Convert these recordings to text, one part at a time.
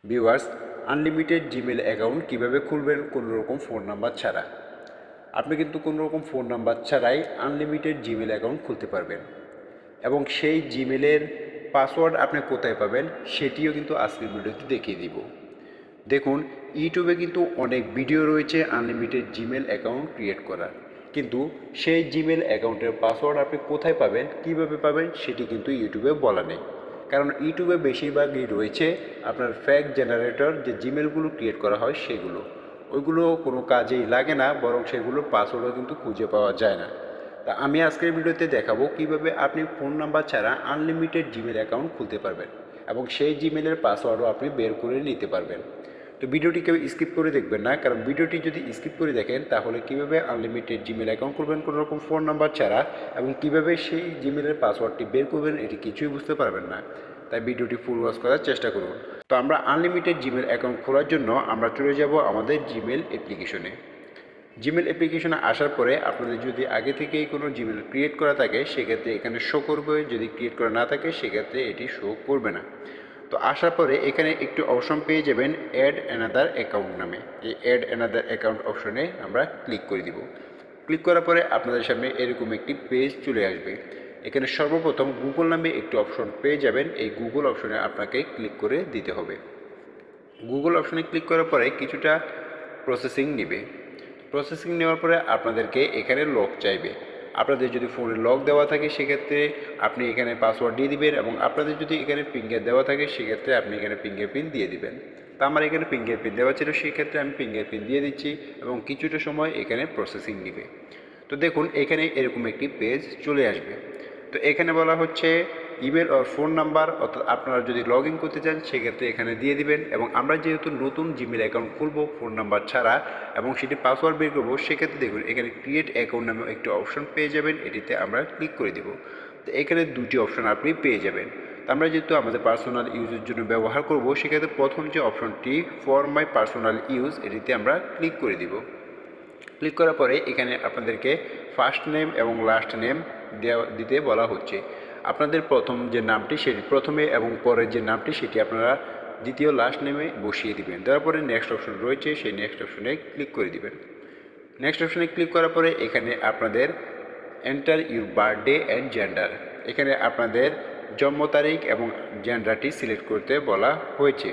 Viewers, unlimited Gmail account কীভাবে খুলবেন কোনো রকম ফোন নাম্বার ছাড়া। আপনি কিন্তু কোনো রকম ফোন নাম্বার ছাড়াই আনলিমিটেড জিমেল অ্যাকাউন্ট খুলতে পারবেন এবং সেই জিমেলের পাসওয়ার্ড আপনি কোথায় পাবেন সেটিও কিন্তু আজকের ভিডিওতে দেখিয়ে দিব। দেখুন, ইউটিউবে কিন্তু অনেক ভিডিও রয়েছে আনলিমিটেড জিমেল অ্যাকাউন্ট ক্রিয়েট করার, কিন্তু সেই জিমেল অ্যাকাউন্টের পাসওয়ার্ড আপনি কোথায় পাবেন, কিভাবে পাবেন সেটি কিন্তু ইউটিউবে বলা নেই। কারণ ইউটিউবে বেশিরভাগই রয়েছে আপনার ফেক জেনারেটর, যে জিমেলগুলো ক্রিয়েট করা হয় সেগুলো, ওইগুলো কোনো কাজেই লাগে না, বরং সেগুলোর পাসওয়ার্ডও কিন্তু খুঁজে পাওয়া যায় না। তা আমি আজকের ভিডিওতে দেখাবো কিভাবে আপনি ফোন নাম্বার ছাড়া আনলিমিটেড জিমেল অ্যাকাউন্ট খুলতে পারবেন এবং সেই জিমেলের পাসওয়ার্ডও আপনি বের করে নিতে পারবেন। তো ভিডিওটি কেউ স্কিপ করে দেখবেন না, কারণ ভিডিওটি যদি স্কিপ করে দেখেন তাহলে কীভাবে আনলিমিটেড জিমেল অ্যাকাউন্ট করবেন কোনো রকম ফোন নাম্বার ছাড়া এবং কীভাবে সেই জিমেলের পাসওয়ার্ডটি বের করবেন এটি কিছুই বুঝতে পারবেন না। তাই ভিডিওটি ফুল ওয়াচ করার চেষ্টা করুন। তো আমরা আনলিমিটেড জিমেল অ্যাকাউন্ট খোলার জন্য আমরা চলে যাব আমাদের জিমেল অ্যাপ্লিকেশনে। জিমেল অ্যাপ্লিকেশনে আসার পরে আপনাদের যদি আগে থেকেই কোনো জিমেল ক্রিয়েট করা থাকে সেক্ষেত্রে এখানে শো করবে, যদি ক্রিয়েট করা না থাকে সেক্ষেত্রে এটি শো করবে না। তো আসার পরে এখানে একটু অপশন পেয়ে যাবেন অ্যাড অ্যানাদার অ্যাকাউন্ট নামে। এই অ্যাড অ্যানাদার অ্যাকাউন্ট অপশনে আমরা ক্লিক করে দিব। ক্লিক করার পরে আপনাদের সামনে এরকম একটি পেজ চলে আসবে। এখানে সর্বপ্রথম গুগল নামে একটি অপশন পেয়ে যাবেন, এই গুগল অপশনে আপনাকে ক্লিক করে দিতে হবে। গুগল অপশনে ক্লিক করার পরে কিছুটা প্রসেসিং নেবে। প্রসেসিং নেওয়ার পরে আপনাদেরকে এখানে লক চাইবে। আপনাদের যদি ফোনে লক দেওয়া থাকে সেক্ষেত্রে আপনি এখানে পাসওয়ার্ড দিয়ে দিবেন এবং আপনাদের যদি এখানে ফিঙ্গার দেওয়া থাকে সেক্ষেত্রে আপনি এখানে ফিঙ্গারপ্রিন্ট দিয়ে দিবেন। তো আমার এখানে ফিঙ্গারপ্রিন্ট দেওয়া ছিল, সেক্ষেত্রে আমি ফিঙ্গারপ্রিন্ট দিয়ে দিচ্ছি এবং কিছুটা সময় এখানে প্রসেসিং নেবে। তো দেখুন এখানে এরকম একটি পেজ চলে আসবে। তো এখানে বলা হচ্ছে ইমেল আর ফোন নাম্বার, অর্থাৎ আপনারা যদি লগ ইন করতে চান সেক্ষেত্রে এখানে দিয়ে দিবেন এবং আমরা যেহেতু নতুন জিমেল অ্যাকাউন্ট খুলবো ফোন নাম্বার ছাড়া এবং সেটি পাসওয়ার্ড বের করবো, সেক্ষেত্রে দেখুন এখানে ক্রিয়েট অ্যাকাউন্ট নামে একটি অপশন পেয়ে যাবেন, এটিতে আমরা ক্লিক করে দেব। তো এখানে দুটি অপশন আপনি পেয়ে যাবেন। তো আমরা যেহেতু আমাদের পার্সোনাল ইউজের জন্য ব্যবহার করব, সেক্ষেত্রে প্রথম যে অপশনটি ফর মাই পার্সোনাল ইউজ, এটিতে আমরা ক্লিক করে দিব। ক্লিক করার পরে এখানে আপনাদেরকে ফার্স্ট নেম এবং লাস্ট নেম দিতে বলা হচ্ছে। আপনাদের প্রথম যে নামটি সেটি প্রথমে এবং পরের যে নামটি সেটি আপনারা দ্বিতীয় লাস্ট নেমে বসিয়ে দিবেন। তারপরে নেক্সট অপশন রয়েছে, সেই নেক্সট অপশনে ক্লিক করে দিবেন। নেক্সট অপশনে ক্লিক করার পরে এখানে আপনাদের enter your birthday and gender, এখানে আপনাদের জন্ম তারিখ এবং জেন্ডারটি সিলেক্ট করতে বলা হয়েছে।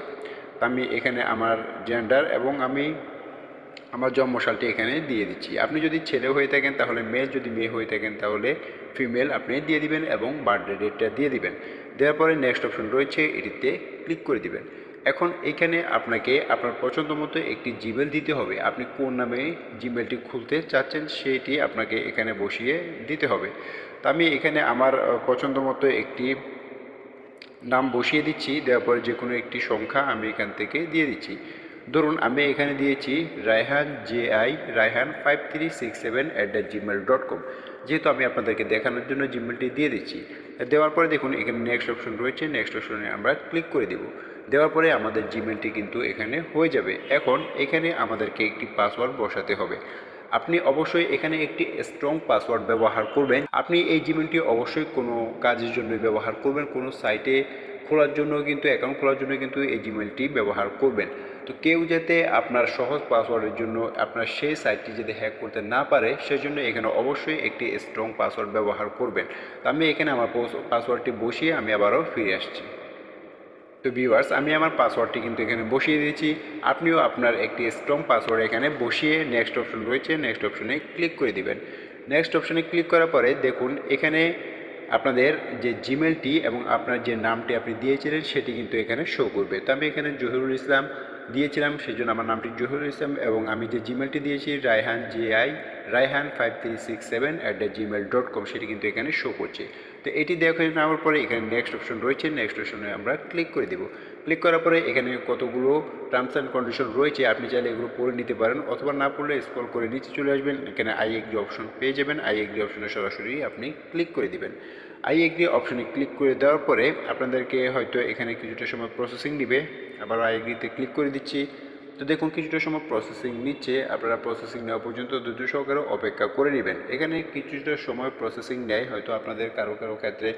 আমি এখানে আমার জেন্ডার এবং আমি আমার জন্মসালটি এখানে দিয়ে দিচ্ছি। আপনি যদি ছেলে হয়ে থাকেন তাহলে মেল, যদি মেয়ে হয়ে থাকেন তাহলে ফিমেল আপনি দিয়ে দিবেন এবং বার্থডে ডেটটা দিয়ে দিবেন। দেওয়ার পরে নেক্সট অপশন রয়েছে, এটিতে ক্লিক করে দিবেন। এখন এখানে আপনাকে আপনার পছন্দ মতো একটি জিমেল দিতে হবে। আপনি কোন নামে জিমেলটি খুলতে চাচ্ছেন সেটি আপনাকে এখানে বসিয়ে দিতে হবে। তো আমি এখানে আমার পছন্দ মতো একটি নাম বসিয়ে দিচ্ছি। দেওয়ার পরে যে কোনো একটি সংখ্যা আমি এখান থেকে দিয়ে দিচ্ছি। ধরুন আমি এখানে দিয়েছি রায়হান রায়হান 5367@gmail.com। যেহেতু আমি আপনাদেরকে দেখানোর জন্য জিমেলটি দিয়ে দিচ্ছি। দেওয়ার পরে দেখুন এখানে নেক্সট অপশন রয়েছে, নেক্সট অপশনে আমরা ক্লিক করে দেব। দেওয়ার পরে আমাদের জিমেলটি কিন্তু এখানে হয়ে যাবে। এখন এখানে আমাদেরকে একটি পাসওয়ার্ড বসাতে হবে। আপনি অবশ্যই এখানে একটি স্ট্রং পাসওয়ার্ড ব্যবহার করবেন। আপনি এই জিমেলটি অবশ্যই কোনো কাজের জন্য ব্যবহার করবেন, কোনো সাইটে খোলার জন্য কিন্তু, অ্যাকাউন্ট খোলার জন্য কিন্তু এই জিমেলটি ব্যবহার করবেন। তো কেউ যাতে আপনার সহজ পাসওয়ার্ডের জন্য আপনার সেই সাইটটি যাতে হ্যাক করতে না পারে সেজন্য এখানে অবশ্যই একটি স্ট্রং পাসওয়ার্ড ব্যবহার করবেন। তো আমি এখানে আমার পাসওয়ার্ডটি বসিয়ে আমি আবারও ফিরে আসছি। তো ভিউয়ার্স, আমি আমার পাসওয়ার্ডটি কিন্তু এখানে বসিয়ে দিয়েছি। আপনিও আপনার একটি স্ট্রং পাসওয়ার্ড এখানে বসিয়ে নেক্সট অপশন রয়েছে, নেক্সট অপশনে ক্লিক করে দিবেন। নেক্সট অপশনে ক্লিক করার পরে দেখুন এখানে আপনাদের যে জিমেলটি এবং আপনার যে নামটি আপনি দিয়েছিলেন সেটি কিন্তু এখানে শো করবে। তো আমি এখানে জহিরুল ইসলাম দিয়েছিলাম, সেই জন্য আমার নামটি জহিরুল ইসলাম এবং আমি যে জিমেলটি দিয়েছি রায়হান 5367@gmail.com, সেটি কিন্তু এখানে শো করছে। তো এটি দেখে নেওয়ার পরে এখানে নেক্সট অপশন রয়েছে, নেক্সট অপশনে আমরা ক্লিক করে দেব। ক্লিক করার পরে এখানে কতগুলো টার্মস অ্যান্ড কন্ডিশন রয়েছে, আপনি চাইলে এগুলো পড়ে নিতে পারেন অথবা না পড়লে স্ক্রল করে নিচে চলে আসবেন, এখানে আই এগ্রি অপশন পেয়ে যাবেন। আই এগ্রি অপশনে সরাসরি আপনি ক্লিক করে দিবেন। আই এগ্রি অপশনে ক্লিক করে দেওয়ার পরে আপনাদেরকে হয়তো এখানে কিছুটা সময় প্রসেসিং নেবে। আবার আই এগ্রিতে ক্লিক করে দিচ্ছি। তো দেখুন কিছুটা সময় প্রসেসিং নিচ্ছে, আপনারা প্রসেসিং নেওয়া পর্যন্ত ধৈর্য সহকারে অপেক্ষা করে নেবেন। এখানে কিছুটা সময় প্রসেসিং নেয়, হয়তো আপনাদের কারো কারো ক্ষেত্রে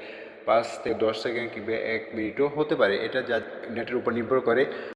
5 থেকে 10 সেকেন্ড কিংবা 1 মিনিটও হতে পারে, এটা যা নেটের উপর নির্ভর করে।